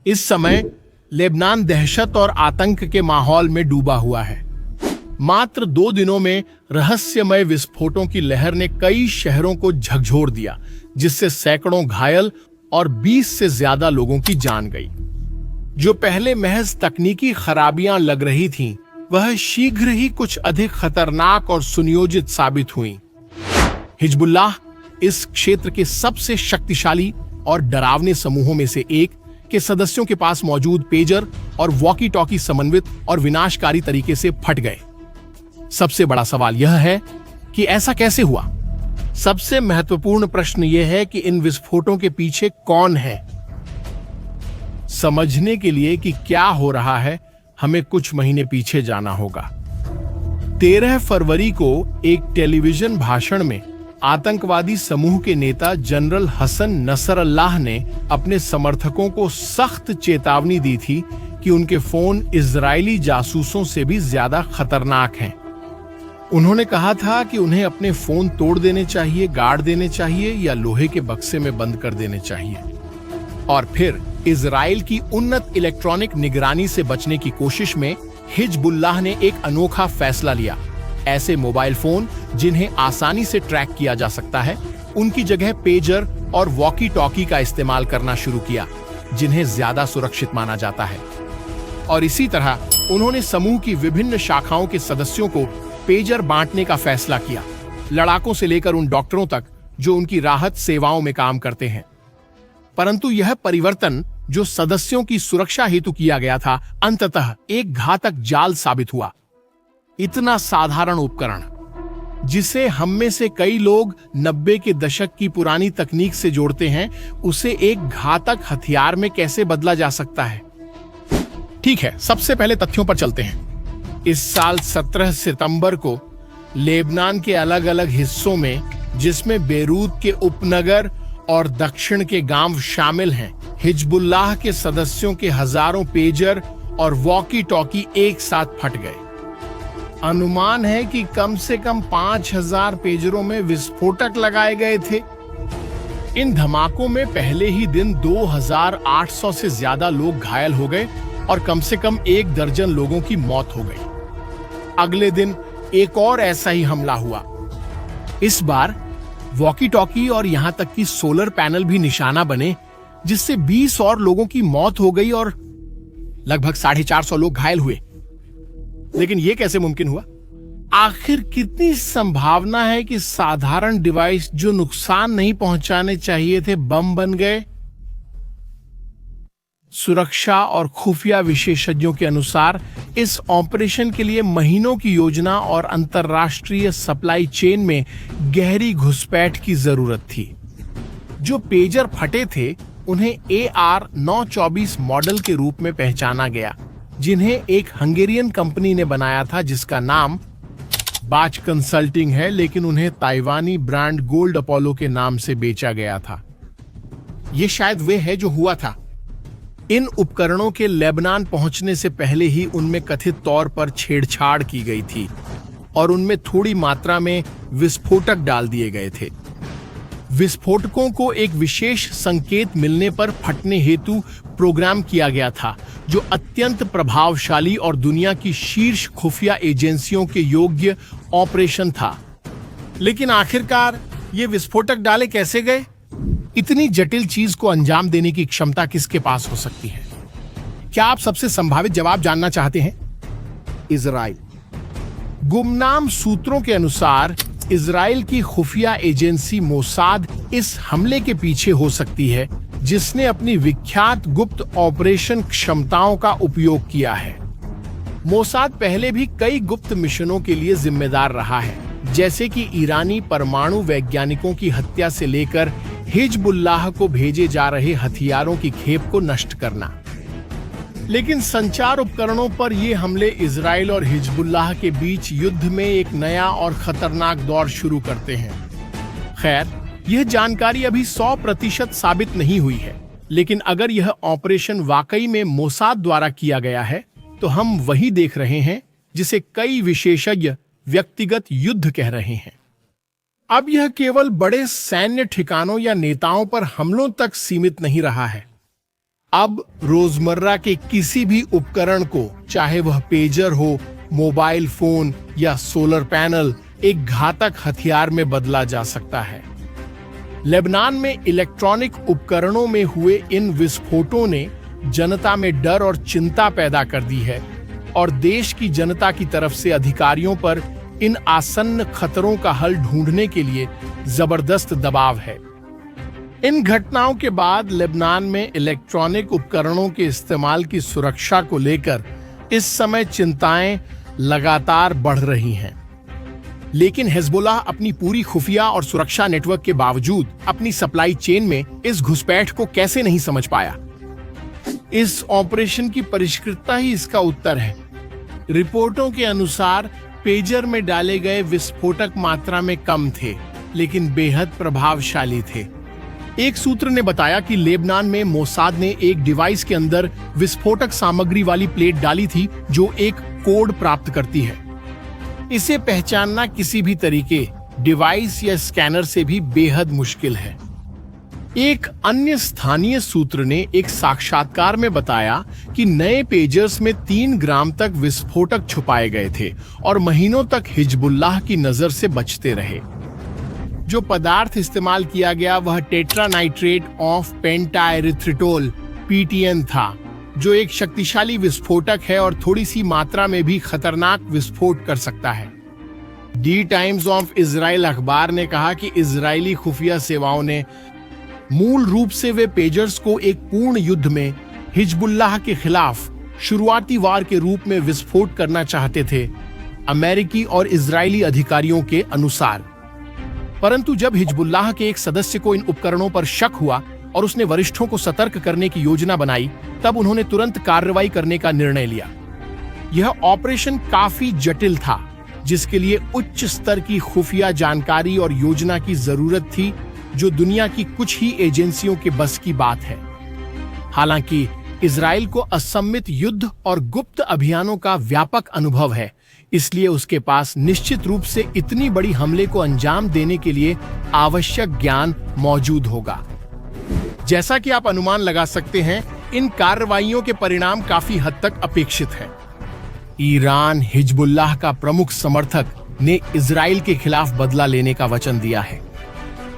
इस समय लेबनान दहशत और आतंक के माहौल में डूबा हुआ है। मात्र 2 दिनों में रहस्यमय विस्फोटों की लहर ने कई शहरों को झकझोर दिया, जिससे सैकड़ों घायल और 20 से ज्यादा लोगों की जान गई। जो पहले महज तकनीकी खराबियां लग रही थीं, वह शीघ्र ही कुछ अधिक खतरनाक और सुनियोजित साबित हुई। हिजबुल्लाह इस क्षेत्र के सबसे शक्तिशाली और डरावने समूहों में से एक के सदस्यों के पास मौजूद पेजर और वॉकी टॉकी समन्वित और विनाशकारी तरीके से फट गए। सबसे बड़ा सवाल यह है कि ऐसा कैसे हुआ। सबसे महत्वपूर्ण प्रश्न यह है कि इन विस्फोटों के पीछे कौन है। समझने के लिए कि क्या हो रहा है, हमें कुछ महीने पीछे जाना होगा। 13 फरवरी को एक टेलीविजन भाषण में आतंकवादी समूह के नेता जनरल हसन नसरल्लाह ने अपने समर्थकों को सख्त चेतावनी दी थी कि उनके फोन इजरायली जासूसों से भी ज्यादा खतरनाक हैं। उन्होंने कहा था कि उन्हें अपने फोन तोड़ देने चाहिए, गाड़ देने चाहिए या लोहे के बक्से में बंद कर देने चाहिए। और फिर इजराइल की उन्नत इलेक्ट्रॉनिक निगरानी से बचने की कोशिश में हिजबुल्लाह ने एक अनोखा फैसला लिया। ऐसे मोबाइल फोन जिन्हें आसानी से ट्रैक किया जा सकता है, उनकी जगह पेजर और वॉकी टॉकी का इस्तेमाल करना शुरू किया, जिन्हें ज्यादा सुरक्षित माना जाता है। और इसी तरह उन्होंने समूह की विभिन्न शाखाओं के सदस्यों को पेजर बांटने का फैसला किया, लड़ाकों से लेकर उन डॉक्टरों तक जो उनकी राहत सेवाओं में काम करते हैं। परंतु यह परिवर्तन जो सदस्यों की सुरक्षा हेतु किया गया था, अंततः एक घातक जाल साबित हुआ। इतना साधारण उपकरण, जिसे हम में से कई लोग 90 के दशक की पुरानी तकनीक से जोड़ते हैं, उसे एक घातक हथियार में कैसे बदला जा सकता है। ठीक है, सबसे पहले तथ्यों पर चलते हैं। इस साल 17 सितंबर को लेबनान के अलग अलग हिस्सों में, जिसमें बेरूत के उपनगर और दक्षिण के गांव शामिल हैं, हिजबुल्लाह के सदस्यों के हजारों पेजर और वॉकी टॉकी एक साथ फट गए। अनुमान है कि कम से कम 5000 पेजरों में विस्फोटक लगाए गए थे। इन धमाकों में पहले ही दिन 2800 से ज्यादा लोग घायल हो गए और कम से कम 1 दर्जन लोगों की मौत हो गई। अगले दिन एक और ऐसा ही हमला हुआ। इस बार वॉकी टॉकी और यहां तक कि सोलर पैनल भी निशाना बने, जिससे 20 और लोगों की मौत हो गई और लगभग 450 लोग घायल हुए। लेकिन यह कैसे मुमकिन हुआ? आखिर कितनी संभावना है कि साधारण डिवाइस जो नुकसान नहीं पहुंचाने चाहिए थे, बम बन गए? सुरक्षा और खुफिया विशेषज्ञों के अनुसार इस ऑपरेशन के लिए महीनों की योजना और अंतरराष्ट्रीय सप्लाई चेन में गहरी घुसपैठ की जरूरत थी। जो पेजर फटे थे, उन्हें AR-924 मॉडल के रूप में पहचाना गया, जिन्हें एक हंगेरियन कंपनी ने बनाया था, जिसका नाम बाच कंसल्टिंग है, लेकिन उन्हें ताइवानी ब्रांड गोल्ड अपोलो के नाम से बेचा गया था। यह शायद वे है जो हुआ था। इन उपकरणों के लेबनान पहुंचने से पहले ही उनमें कथित तौर पर छेड़छाड़ की गई थी और उनमें थोड़ी मात्रा में विस्फोटक डाल दिए गए थे। विस्फोटकों को एक विशेष संकेत मिलने पर फटने हेतु प्रोग्राम किया गया था, जो अत्यंत प्रभावशाली और दुनिया की शीर्ष खुफिया एजेंसियों के योग्य ऑपरेशन था। लेकिन आखिरकार ये विस्फोटक डाले कैसे गए? इतनी जटिल चीज को अंजाम देने की क्षमता किसके पास हो सकती है? क्या आप सबसे संभावित जवाब जानना चाहते हैं? इजराइल। गुमनाम सूत्रों के अनुसार इजराइल की खुफिया एजेंसी मोसाद इस हमले के पीछे हो सकती है, जिसने अपनी विख्यात गुप्त ऑपरेशन क्षमताओं का उपयोग किया है। मोसाद पहले भी कई गुप्त मिशनों के लिए जिम्मेदार रहा है, जैसे कि ईरानी परमाणु वैज्ञानिकों की हत्या से लेकर हिजबुल्लाह को भेजे जा रहे हथियारों की खेप को नष्ट करना। लेकिन संचार उपकरणों पर ये हमले इजराइल और हिजबुल्लाह के बीच युद्ध में एक नया और खतरनाक दौर शुरू करते हैं। खैर, यह जानकारी अभी 100% साबित नहीं हुई है, लेकिन अगर यह ऑपरेशन वाकई में मोसाद द्वारा किया गया है, तो हम वही देख रहे हैं जिसे कई विशेषज्ञ व्यक्तिगत युद्ध कह रहे हैं। अब यह केवल बड़े सैन्य ठिकानों या नेताओं पर हमलों तक सीमित नहीं रहा है। अब रोजमर्रा के किसी भी उपकरण को, चाहे वह पेजर हो, मोबाइल फोन या सोलर पैनल, एक घातक हथियार में बदला जा सकता है। लेबनान में इलेक्ट्रॉनिक उपकरणों में हुए इन विस्फोटों ने जनता में डर और चिंता पैदा कर दी है और देश की जनता की तरफ से अधिकारियों पर इन आसन्न खतरों का हल ढूंढने के लिए जबरदस्त दबाव है। इन घटनाओं के बाद लेबनान में इलेक्ट्रॉनिक उपकरणों के इस्तेमाल की सुरक्षा को लेकर इस समय चिंताएं लगातार बढ़ रही हैं। लेकिन हिजबुल्लाह अपनी पूरी खुफिया और सुरक्षा नेटवर्क के बावजूद अपनी सप्लाई चेन में इस घुसपैठ को कैसे नहीं समझ पाया। इस ऑपरेशन की परिष्कृतता ही इसका उत्तर है। रिपोर्टों के अनुसार पेजर में डाले गए विस्फोटक मात्रा में कम थे, लेकिन बेहद प्रभावशाली थे। एक सूत्र ने बताया कि लेबनान में मोसाद ने एक डिवाइस के अंदर विस्फोटक सामग्री वाली प्लेट डाली थी जो एक कोड प्राप्त करती है। इसे पहचानना किसी भी तरीके, डिवाइस या स्कैनर से भी बेहद मुश्किल है। एक अन्य स्थानीय सूत्र ने एक साक्षात्कार में बताया कि नए पेजर्स में 3 ग्राम तक विस्फोटक छुपाए गए थे और महीनों तक हिजबुल्लाह की नजर से बचते रहे। जो पदार्थ इस्तेमाल किया गया वह टेट्रानाइट्रेट ऑफ पेंटाएरिथ्रिटोल (PTN) था, जो एक शक्तिशाली विस्फोटक है और थोड़ी सी मात्रा में भी खतरनाक विस्फोट कर सकता है। दी टाइम्स ऑफ इजराइल अखबार ने कहा कि इजरायली खुफिया सेवाओं ने मूल रूप से वे पेजर्स को एक पूर्ण युद्ध में हिजबुल्लाह के खिलाफ शुरुआती वार के रूप में विस्फोट करना चाहते थे, अमेरिकी और इजरायली अधिकारियों के अनुसार। परंतु जब हिजबुल्लाह के एक सदस्य को इन उपकरणों पर शक हुआ और उसने वरिष्ठों को सतर्क करने की योजना बनाई, तब उन्होंने तुरंत कार्रवाई करने का निर्णय लिया। यह ऑपरेशन काफी जटिल था, जिसके लिए उच्च स्तर की खुफिया जानकारी और योजना की जरूरत थी, जो दुनिया की कुछ ही एजेंसियों के बस की बात है। हालांकि इजराइल को असम्मित युद्ध और गुप्त अभियानों का व्यापक अनुभव है, इसलिए उसके पास निश्चित रूप से इतनी बड़ी हमले को अंजाम देने के लिए आवश्यक ज्ञान मौजूद होगा। जैसा कि आप अनुमान लगा सकते हैं, इन कार्रवाइयों के परिणाम काफी हद तक अपेक्षित है। ईरान हिजबुल्लाह का प्रमुख समर्थक ने इजराइल के खिलाफ बदला लेने का वचन दिया है।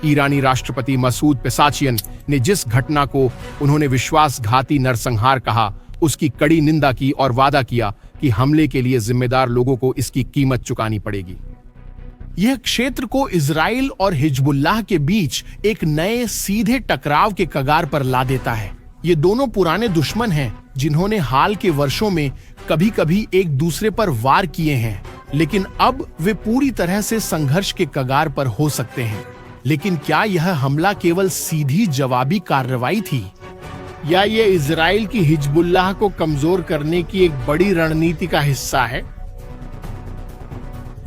ईरानी राष्ट्रपति मसूद पेज़ेश्कियान ने जिस घटना को उन्होंने विश्वासघाती नरसंहार कहा, उसकी कड़ी निंदा की और वादा किया कि हमले के लिए जिम्मेदार लोगों को इसकी कीमत चुकानी पड़ेगी। यह क्षेत्र को इजराइल और हिजबुल्लाह के बीच एक नए सीधे टकराव के कगार पर ला देता है। ये दोनों पुराने दुश्मन हैं, जिन्होंने हाल के वर्षों में कभी-कभी एक दूसरे पर वार किए हैं, लेकिन अब वे पूरी तरह से संघर्ष के कगार पर हो सकते हैं। लेकिन क्या यह हमला केवल सीधी जवाबी कार्रवाई थी, या ये इजराइल की हिजबुल्लाह को कमजोर करने की एक बड़ी रणनीति का हिस्सा है?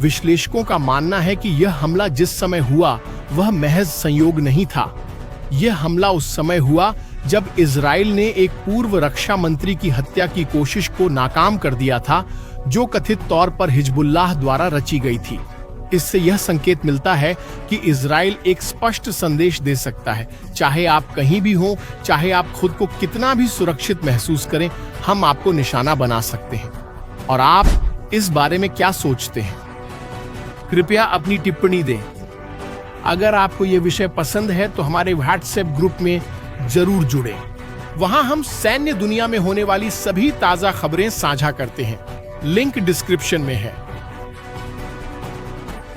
विश्लेषकों का मानना है कि यह हमला जिस समय हुआ वह महज संयोग नहीं था। यह हमला उस समय हुआ जब इजराइल ने एक पूर्व रक्षा मंत्री की हत्या की कोशिश को नाकाम कर दिया था, जो कथित तौर पर हिजबुल्लाह द्वारा रची गई थी। इससे यह संकेत मिलता है कि इजराइल एक स्पष्ट संदेश दे सकता है, चाहे आप कहीं भी हो, चाहे आप खुद को कितना भी सुरक्षित महसूस करें, हम आपको निशाना बना सकते हैं। और आप इस बारे में क्या सोचते हैं? कृपया अपनी टिप्पणी दें। अगर आपको यह विषय पसंद है तो हमारे व्हाट्सएप ग्रुप में जरूर जुड़ें। वहां हम सैन्य दुनिया में होने वाली सभी ताजा खबरें साझा करते हैं। लिंक डिस्क्रिप्शन में है।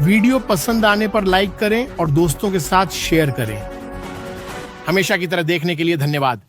वीडियो पसंद आने पर लाइक करें और दोस्तों के साथ शेयर करें। हमेशा की तरह देखने के लिए धन्यवाद।